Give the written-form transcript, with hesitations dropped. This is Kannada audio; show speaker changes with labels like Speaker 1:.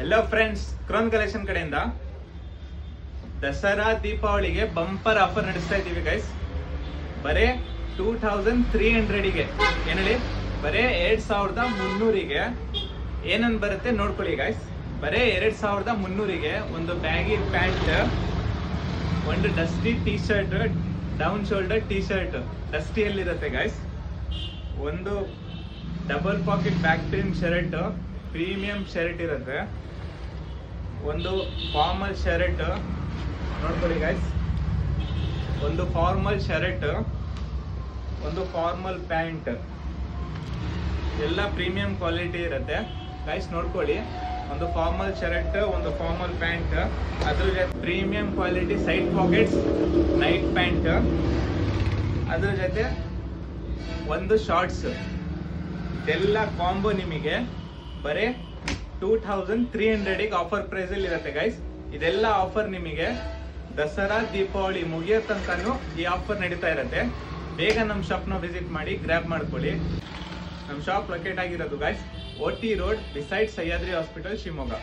Speaker 1: ಹಲೋ ಫ್ರೆಂಡ್ಸ್, ಕ್ರೋನ್ ಕಲೆಕ್ಷನ್ ಕಡೆಯಿಂದ ದಸರಾ ದೀಪಾವಳಿಗೆ ಬಂಪರ್ ಆಫರ್ ನಡೆಸ್ತಾ ಇದ್ದೀವಿ ಗೈಸ್. ಬರೇ 2300ಗೆ ಏನ್ ಹೇಳಿ, ಬರೇ 2300ಗೆ ಏನನ್ ಬರುತ್ತೆ ನೋಡ್ಕೊಳ್ಳಿ ಗೈಸ್. ಬರೇ 2300ಗೆ ಒಂದು ಬ್ಯಾಗಿ ಪ್ಯಾಂಟ್, ಒಂದು dusty T shirt, down shoulder T shirt ಡಸ್ಟಿಯಲ್ಲಿರುತ್ತೆ ಗೈಸ್. ಒಂದು double pocket back print shirt, premium shirt ಇರುತ್ತೆ. ಒಂದು ಫಾರ್ಮಲ್ ಶರ್ಟ್ ನೋಡ್ಕೊಳ್ಳಿ ಗೈಸ್, ಒಂದು ಫಾರ್ಮಲ್ ಶರ್ಟ್, ಒಂದು ಫಾರ್ಮಲ್ ಪ್ಯಾಂಟ್, ಎಲ್ಲ ಪ್ರೀಮಿಯಂ ಕ್ವಾಲಿಟಿ ಇರುತ್ತೆ ಗೈಸ್. ನೋಡ್ಕೊಳ್ಳಿ, ಒಂದು ಫಾರ್ಮಲ್ ಶರ್ಟ್, ಒಂದು ಫಾರ್ಮಲ್ ಪ್ಯಾಂಟ್, ಅದ್ರ ಜೊತೆ premium quality side pockets night pant, ಅದ್ರ ಜೊತೆ ಒಂದು ಶಾರ್ಟ್ಸ್. ಇದೆಲ್ಲ ಕಾಂಬೋ ನಿಮಗೆ ಬರೀ 2300ಗೆ ಆಫರ್ ಪ್ರೈಸ್ ಅಲ್ಲಿ ಇರುತ್ತೆ ಗೈಸ್. ಇದೆಲ್ಲ ಆಫರ್ ನಿಮಗೆ ದಸರಾ ದೀಪಾವಳಿ ಮುಗಿಯೋ ತನಕನೂ ಈ ಆಫರ್ ನಡೀತಾ ಇರುತ್ತೆ. ಬೇಗ ನಮ್ಮ ಶಾಪ್ನ ವಿಸಿಟ್ ಮಾಡಿ ಗ್ರ್ಯಾಬ್ ಮಾಡ್ಕೊಳ್ಳಿ. ನಮ್ಮ ಶಾಪ್ ಲೊಕೇಟ್ ಆಗಿರೋದು guys OT road beside Sahyadri hospital, Shivamogga.